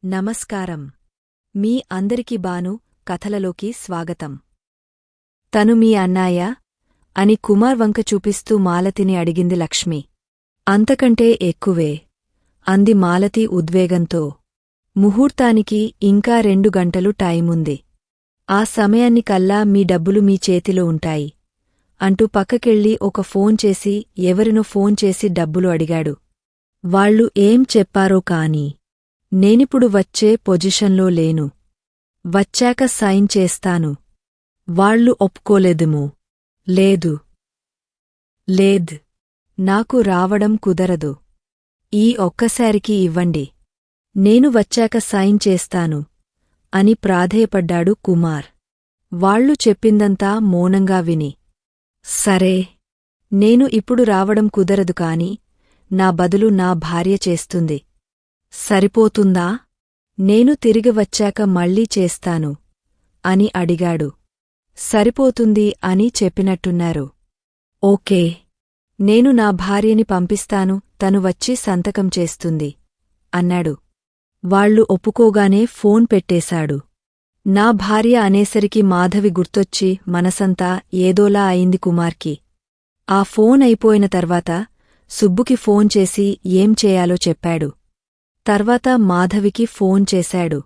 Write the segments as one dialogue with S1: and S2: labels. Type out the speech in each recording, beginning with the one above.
S1: నమస్కారం. మీ అందరికి బాను కథలలోకి స్వాగతం. తను మీ అన్నాయా అని కుమార్ వంక చూపిస్తూ మాలతిని అడిగింది లక్ష్మి. అంతకంటే ఎక్కువే అంది మాలతి ఉద్వేగంతో. ముహూర్తానికి ఇంకా 2 గంటలు టైముంది. ఆ సమయానికల్లా మీ డబ్బులు మీ చేతిలో ఉంటాయి అంటూ పక్కకెళ్ళి ఒక ఫోన్ చేసి ఎవరినో ఫోన్ చేసి డబ్బులు అడిగాడు. వాళ్ళు ఏం చెప్పారో కాని నేనిప్పుడు వచ్చే పొజిషన్లో లేను. వచ్చాక సైన్ చేస్తాను. వాళ్ళు ఒప్పుకోలేదుమూ. లేదు నాకు రావడం కుదరదు. ఈ ఒక్కసారికి ఇవ్వండి. నేను వచ్చాక సైన్ చేస్తాను అని ప్రాధేయపడ్డాడు కుమార్. వాళ్ళు చెప్పిందంతా మౌనంగా విని, సరే, నేను ఇప్పుడు రావడం కుదరదు కాని నా బదులు నా భార్య చేస్తుంది. సరిపోతుందా? నేను తిరిగి వచ్చాక మళ్ళీ చేస్తాను అని అడిగాడు. సరిపోతుంది అని చెప్పినట్టున్నారు. ఓకే, నేను నా భార్యని పంపిస్తాను, తను వచ్చి సంతకం చేస్తుంది అన్నాడు. వాళ్ళు ఒప్పుకోగానే ఫోన్ పెట్టేశాడు. నా భార్య అనేసరికి మాధవి గుర్తొచ్చి మనసంతా ఏదోలా అయింది కుమార్కి. ఆ ఫోన్ అయిపోయిన తర్వాత సుబ్బుకి ఫోన్ చేసి ఏం చేయాలో చెప్పాడు. తర్వాత మాధవికి ఫోన్ చేశాడు.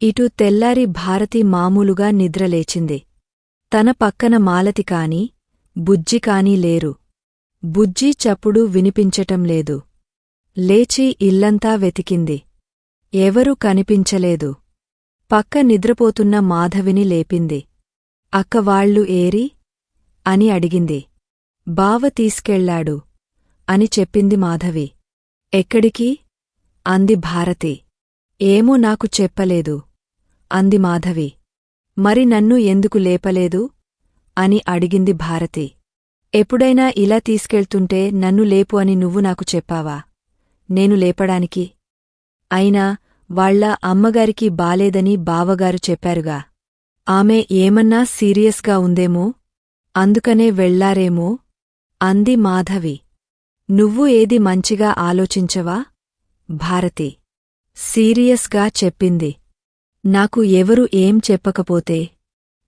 S1: ఇటు తెల్లారి భారతి మామూలుగా నిద్రలేచింది. తన పక్కన మాలతి కాని బుజ్జి కాని లేరు. బుజ్జి చప్పుడు వినిపించటం లేదు. లేచి ఇల్లంతా వెతికింది. ఎవరూ కనిపించలేదు. పక్క నిద్రపోతున్న మాధవిని లేపింది. అక్కవాళ్ళు ఏరి అని అడిగింది. బావ తీసుకెళ్లాడు అని చెప్పింది మాధవి. ఎక్కడికి? అంది భారతి. ఏమో నాకు చెప్పలేదు అంది మాధవి. మరి నన్ను ఎందుకు లేపలేదు అని అడిగింది భారతి. ఎప్పుడైనా ఇలా తీసుకెళ్తుంటే నన్ను లేపు అని నువ్వు నాకు చెప్పావా? నేను లేపడానికి? అయినా వాళ్ళ అమ్మగారికి బాలేదని బావగారు చెప్పారుగా. ఆమె ఏమన్నా సీరియస్గా ఉందేమో, అందుకనే వెళ్లారేమో అంది మాధవి. నువ్వు ఏది మంచిగా ఆలోచించవా? భారతి సీరియస్గా చెప్పింది. నాకు ఎవరు ఏం చెప్పకపోతే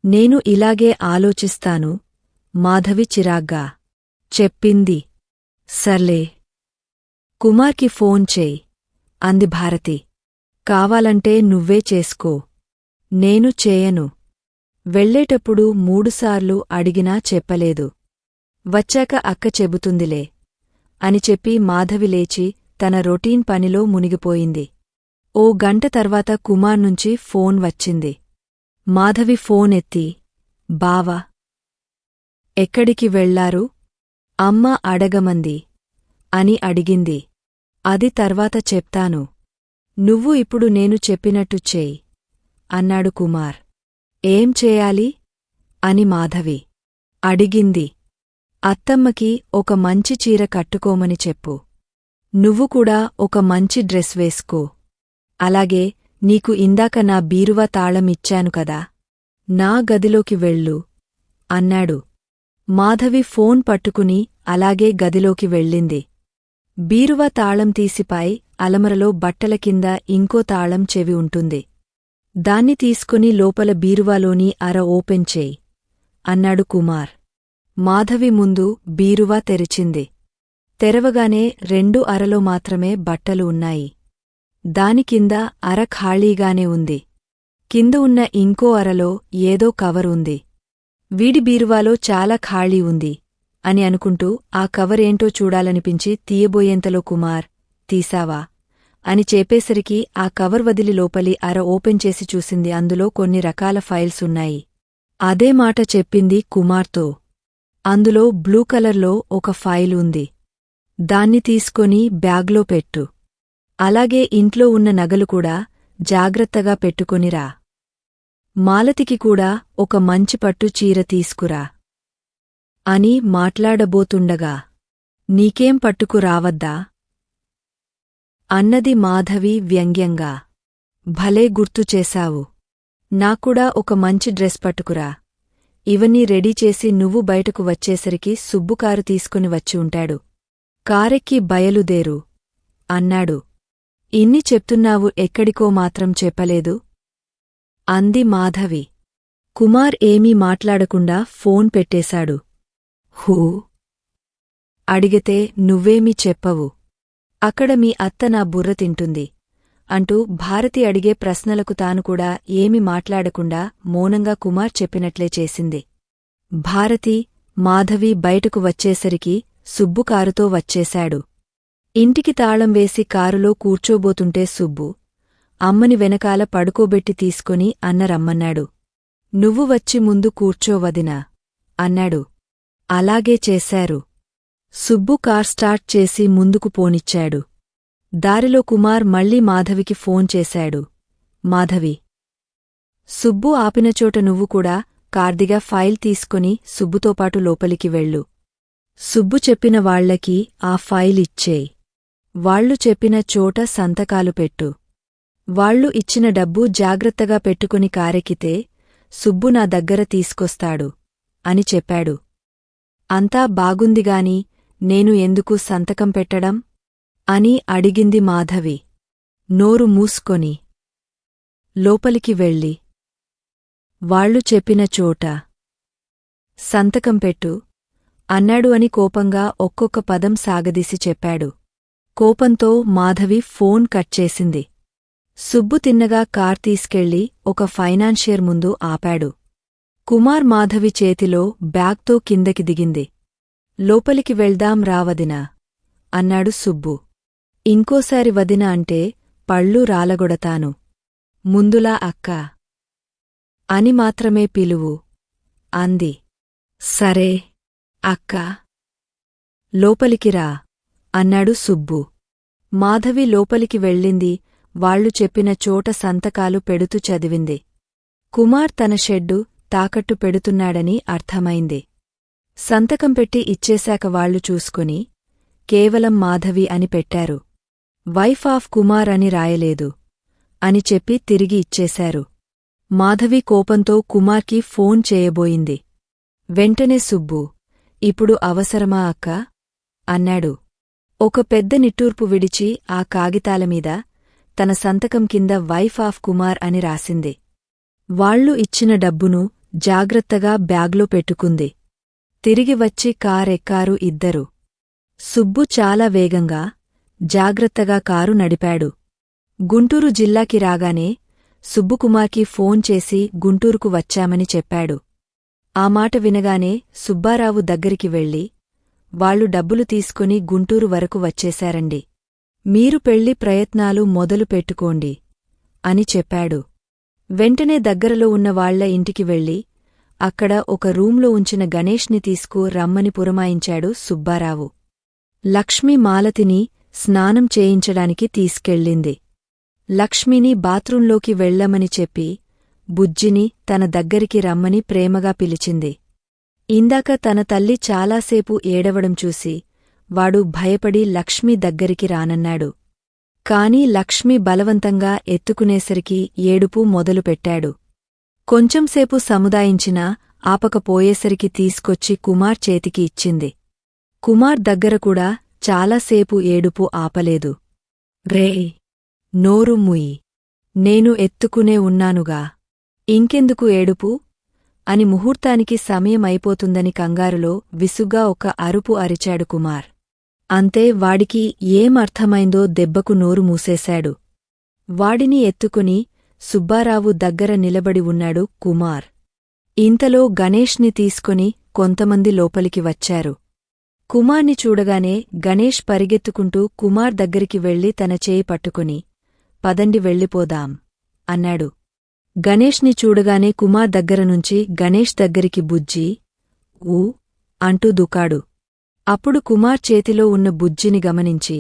S1: నేను ఇలాగే ఆలోచిస్తాను మాధవి చిరాగ్గా చెప్పింది. సర్లే, కుమార్కి ఫోన్ చేయి అంది భారతి. కావాలంటే నువ్వే చేసుకో, నేను చేయను. వెళ్ళేటప్పుడు 3 సార్లు అడిగినా చెప్పలేదు. వచ్చాక అక్క చెబుతుందిలే అని చెప్పి మాధవి లేచి తన రొటీన్ పనిలో మునిగిపోయింది. ఓ గంట తర్వాత కుమార్ నుంచి ఫోన్ వచ్చింది. మాధవి ఫోన్ ఎత్తి, బావా ఎక్కడికి వెళ్లారు? అమ్మ అడగమంది అని అడిగింది. అది తర్వాత చెప్తాను. నువ్వు ఇప్పుడు నేను చెప్పినట్టు చేయి అన్నాడు కుమార్. ఏం చేయాలి అని మాధవి అడిగింది. అత్తమ్మకి ఒక మంచి చీర కట్టుకోమని చెప్పు. నువ్వు కూడా ఒక మంచి డ్రెస్ వేసుకో. అలాగే నీకు ఇందాక నా బీరువా తాళం ఇచ్చాను కదా, నా గదిలోకి వెళ్ళు అన్నాడు. మాధవి ఫోన్ పట్టుకుని అలాగే గదిలోకి వెళ్ళింది. బీరువా తాళం తీసిపాయి అలమరలో బట్టల కింద ఇంకో తాళం చెవి ఉంటుంది. దాన్ని తీసుకుని లోపల బీరువాలోని అర ఓపెన్ చేయి అన్నాడు కుమార్. మాధవి ముందు బీరువా తెరిచింది. తెరవగానే 2 అరలో మాత్రమే బట్టలు ఉన్నాయి. దాని కింద అర ఖాళీగానే ఉంది. కింద ఉన్న ఇంకో అరలో ఏదో కవర్ ఉంది. వీడి బీరువాలో చాలా ఖాళీ ఉంది అని అనుకుంటూ ఆ కవరేంటో చూడాలనిపించి తీయబోయేంతలో కుమార్, తీసావా అని చెప్పేసరికి ఆ కవర్ వదిలి లోపలి అర ఓపెన్ చేసి చూసింది. అందులో కొన్ని రకాల ఫైల్స్ ఉన్నాయి. అదే మాట చెప్పింది కుమార్తో. అందులో బ్లూ కలర్లో ఒక ఫైల్ ఉంది. దాన్ని తీసుకొని బ్యాగ్లో పెట్టు. అలాగే ఇంట్లో ఉన్న నగలు కూడా జాగ్రత్తగా పెట్టుకొనిరా. మాలతికి కూడా ఒక మంచి పట్టు చీర తీసుకురా అని మాట్లాడబోతుండగా, నీకేం పట్టుకురావద్దా అన్నది మాధవి వ్యంగ్యంగా. భలే గుర్తుచేశావు. నాకూడా ఒక మంచి డ్రెస్ పట్టుకురా. ఇవన్నీ రెడీ చేసి నువ్వు బయటకు వచ్చేసరికి సుబ్బుకారు తీసుకుని వచ్చి ఉంటాడు. కారెక్కి బయలుదేరు అన్నాడు. ఇన్ని చెప్తున్నావు ఎక్కడికో మాత్రం చెప్పలేదు అంది మాధవి. కుమార్ ఏమీ మాట్లాడకుండా ఫోన్ పెట్టేశాడు. హూ అడిగితే నువ్వేమీ చెప్పవు. అక్కడ మీ అత్త నా బుర్ర తింటుంది అంటూ భారతి అడిగే ప్రశ్నలకు తాను కూడా ఏమి మాట్లాడకుండా మౌనంగా కుమార్ చెప్పినట్లే చేసింది. భారతి, మాధవి బయటకు వచ్చేసరికి సుబ్బు కారుతో వచ్చేశాడు. ఇంటికి తాళం వేసి కారులో కూర్చోబోతుంటే సుబ్బు అమ్మని వెనకాల పడుకోబెట్టి తీసుకొని అన్న రమ్మన్నాడు. నువ్వు వచ్చి ముందు కూర్చోవదినా అన్నాడు. అలాగే చేశారు. సుబ్బు కార్ స్టార్ట్ చేసి ముందుకు పోనిచ్చాడు. దారిలో కుమార్ మళ్ళీ మాధవికి ఫోన్ చేశాడు. మాధవి, సుబ్బు ఆపినచోట నువ్వు కూడా కార్దిగా ఫైల్ తీసుకొని సుబ్బుతోపాటు లోపలికి వెళ్ళు. సుబ్బు చెప్పిన వాళ్లకి ఆ ఫైల్ ఇచ్చేయ్. వాళ్లు చెప్పిన చోట సంతకాలు పెట్టు. వాళ్లు ఇచ్చిన డబ్బు జాగ్రత్తగా పెట్టుకుని కారెక్కితే సుబ్బు నా దగ్గర తీసుకొస్తాడు అని చెప్పాడు. అంతా బాగుందిగాని నేను ఎందుకు సంతకం పెట్టడం అని అడిగింది మాధవి. నోరు మూసుకొని లోపలికి వెళ్ళి వాళ్లు చెప్పిన చోట సంతకం పెట్టు అన్నాడు అని కోపంగా ఒక్కొక్క పదం సాగదీసి చెప్పాడు. కోపంతో మాధవి ఫోన్ కట్ చేసింది. సుబ్బు తిన్నగా కార్ తీసుకెళ్లి ఒక ఫైనాన్షియర్ ముందు ఆపాడు. కుమార్ మాధవి చేతిలో బ్యాగ్తో కిందకి దిగింది. లోపలికి వెళ్దాం రావదినా అన్నాడు సుబ్బు. ఇంకోసారి వదిన అంటే పళ్ళు రాలగొడతాను. ముందులా అక్కా అని మాత్రమే పిలువు అంది. సరే అక్కా, లోపలికి రా అన్నాడు సుబ్బు. మాధవి లోపలికి వెళ్ళింది. వాళ్లు చెప్పిన చోట సంతకాలు పెడుతూ చదివింది. కుమార్ తన షెడ్డు తాకట్టు పెడుతున్నాడని అర్థమైంది. సంతకం పెట్టి ఇచ్చేశాక వాళ్లు చూసుకుని కేవలం మాధవి అని పెట్టారు. వైఫ్ ఆఫ్ కుమార్ అని రాయలేదు అని చెప్పి తిరిగి ఇచ్చేశారు. మాధవి కోపంతో కుమార్కి ఫోన్ చేయబోయింది. వెంటనే సుబ్బు, ఇప్పుడు అవసరమా అక్కా అన్నాడు. ఒక పెద్ద నిట్టూర్పు విడిచి ఆ కాగితాలమీద తన సంతకం కింద వైఫ్ ఆఫ్ కుమార్ అని రాసింది. వాళ్లు ఇచ్చిన డబ్బును జాగ్రత్తగా బ్యాగ్లో పెట్టుకుంది. తిరిగి వచ్చి కారెక్కారు ఇద్దరు. సుబ్బు చాలా వేగంగా, జాగ్రత్తగా కారు నడిపాడు. గుంటూరు జిల్లాకి రాగానే సుబ్బుకుమార్కి ఫోన్ చేసి గుంటూరుకు వచ్చామని చెప్పాడు. ఆ మాట వినగానే సుబ్బారావు దగ్గరికి వెళ్ళి, వాళ్లు డబ్బులు తీసుకుని గుంటూరు వరకు వచ్చేశారండి. మీరు పెళ్లి ప్రయత్నాలు మొదలు పెట్టుకోండి అని చెప్పాడు. వెంటనే దగ్గరలో ఉన్న వాళ్ల ఇంటికి వెళ్ళి అక్కడ ఒక రూంలో ఉంచిన గణేష్ని తీసుకు రమ్మని పురమాయించాడు సుబ్బారావు. లక్ష్మి మాలతిని స్నానం చేయించడానికి తీసుకెళ్ళింది. లక్ష్మిని బాత్రూంలోకి వెళ్ళమని చెప్పి బుజ్జిని తన దగ్గరికి రమ్మని ప్రేమగా పిలిచింది. ఇందాక తన తల్లి చాలాసేపు ఏడవడం చూసి వాడు భయపడి లక్ష్మి దగ్గరికి రానన్నాడు. కాని లక్ష్మి బలవంతంగా ఎత్తుకునేసరికి ఏడుపు మొదలుపెట్టాడు. కొంచెంసేపు సముదాయించినా ఆపకపోయేసరికి తీసుకొచ్చి కుమార్ చేతికి ఇచ్చింది. కుమార్ దగ్గర కూడా చాలాసేపు ఏడుపు ఆపలేదు. రే, నోరు ముయ్, నేను ఎత్తుకునే ఉన్నానుగా, ఇంకెందుకు ఏడుపు అని ముహూర్తానికి సమయం అయిపోతుందని కంగారులో విసుగ్గా ఒక అరుపు అరిచాడు కుమార్. అంతే, వాడికి ఏం అర్థమైందో దెబ్బకు నోరు మూసేశాడు. వాడిని ఎత్తుకుని సుబ్బారావు దగ్గర నిలబడి ఉన్నాడు కుమార్. ఇంతలో గణేష్ని తీసుకొని కొంతమంది లోపలికి వచ్చారు. కుమార్ని చూడగానే గణేష్ పరిగెత్తుకుంటూ కుమార్ దగ్గరికి వెళ్లి తన చేయి పట్టుకుని, పదండి వెళ్ళిపోదాం అన్నాడు. గణేష్ని చూడగానే కుమార్ దగ్గరనుంచి గణేష్ దగ్గరికి బుజ్జి ఊ అంటూ దుకాడు. అప్పుడు కుమార్ చేతిలో ఉన్న బుజ్జిని గమనించి,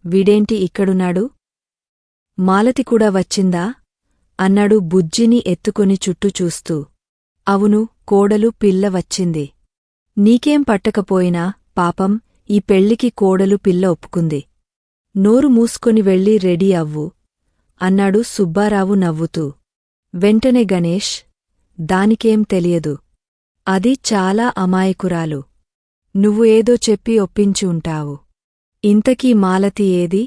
S1: వీడేంటి ఇక్కడున్నాడు? మాలతి కూడా వచ్చిందా అన్నాడు బుజ్జిని ఎత్తుకొని చుట్టూ చూస్తూ. అవును, కోడలు పిల్ల వచ్చింది. నీకేం పట్టకపోయినా పాపం ఈ పెళ్లికి కోడలు పిల్ల ఒప్పుకుంది. నోరు మూసుకొని వెళ్ళి రెడీ అవ్వు అన్నాడు సుబ్బారావు నవ్వుతూ. వెంటనే గణేష్, దానికేం తెలియదు. అది చాలా అమాయకురాలు. నువ్వు ఏదో చెప్పి ఒప్పించి ఉంటావు. ఇంతకీ మాలతి ఏది?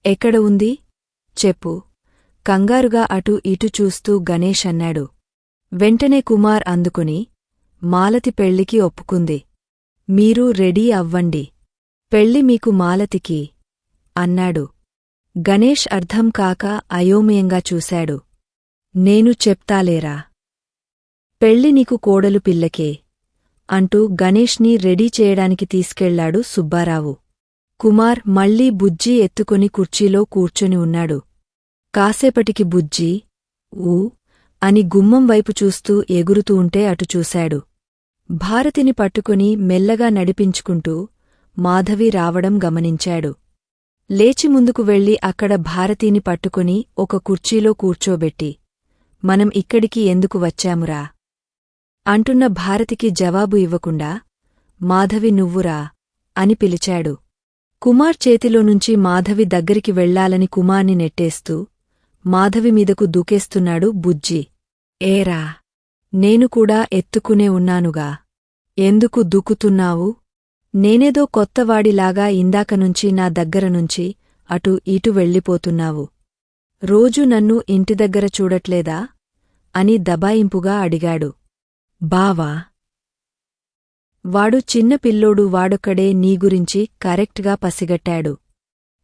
S1: ఎక్కడ ఉంది చెప్పు కంగారుగా అటు ఇటు చూస్తూ గణేష్ అన్నాడు. వెంటనే కుమార్ అందుకుని మాలతి పెళ్లికి ఒప్పుకుంది. మీరు రెడీ అవ్వండి. పెళ్లి మీకు మాలతికి అన్నాడు. గణేష్ అర్థం కాక అయోమయంగా చూశాడు. నేను చెప్తాలేరా. పెళ్లి నీకు కోడలు పిల్లకే అంటూ గణేష్ని రెడీ చేయడానికి తీసుకెళ్లాడు సుబ్బారావు. కుమార్ మళ్లీ బుజ్జి ఎత్తుకుని కుర్చీలో కూర్చొని ఉన్నాడు. కాసేపటికి బుజ్జి ఊ అని గుమ్మం వైపు చూస్తూ ఎగురుతూ ఉంటే అటు చూశాడు. భారతిని పట్టుకుని మెల్లగా నడిపించుకుంటూ మాధవి రావడం గమనించాడు. లేచి ముందుకు వెళ్లి అక్కడ భారతీని పట్టుకుని ఒక కుర్చీలో కూర్చోబెట్టి మనం ఇక్కడికి ఎందుకు వచ్చామురా అంటున్న భారతికి జవాబు ఇవ్వకుండా మాధవి నువ్వురా అని పిలిచాడు. కుమార్ చేతిలోనుంచి మాధవి దగ్గరికి వెళ్లాలని కుమార్ని నెట్టేస్తూ మాధవి మీదకు దూకేస్తున్నాడు బుజ్జి. ఏరా నేను కూడా ఎత్తుకునే ఉన్నానుగా, ఎందుకు దూకుతున్నావు? నేనేదో కొత్తవాడిలాగా ఇందాకనుంచి నా దగ్గరనుంచి అటు ఇటు వెళ్ళిపోతున్నావు. రోజూ నన్ను ఇంటిదగ్గర చూడట్లేదా అని దబాయింపుగా అడిగాడు. బావా వాడు చిన్న పిల్లోడు, వాడొక్కడే నీ గురించి కరెక్ట్గా పసిగట్టాడు.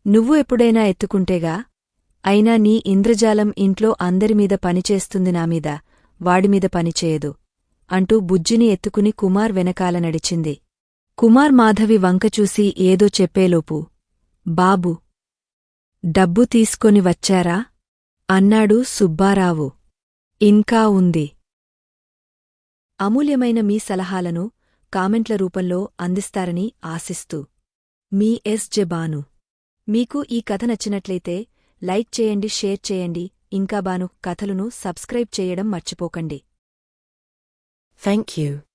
S1: నువ్వు ఎప్పుడైనా ఎత్తుకుంటేగా. అయినా నీ ఇంద్రజాలం ఇంట్లో అందరిమీద పనిచేస్తుంది, నామీద వాడిమీద పనిచేయదు అంటూ బుజ్జిని ఎత్తుకుని కుమార్ వెనకాల నడిచింది. కుమార్ మాధవి వంకచూసి ఏదో చెప్పేలోపు బాబూ డబ్బు తీసుకొని వచ్చారా అన్నాడు సుబ్బారావు. ఇంకా ఉంది. అమూల్యమైన మీ సలహాలను కామెంట్ల రూపంలో అందిస్తారని ఆశిస్తూ మీ ఎస్.జె. బాను. మీకు ఈ కథ నచ్చినట్లయితే లైక్ చేయండి, షేర్ చేయండి. ఇంకా బాను కథలును సబ్స్క్రైబ్ చేయడం మర్చిపోకండి.
S2: Thank you.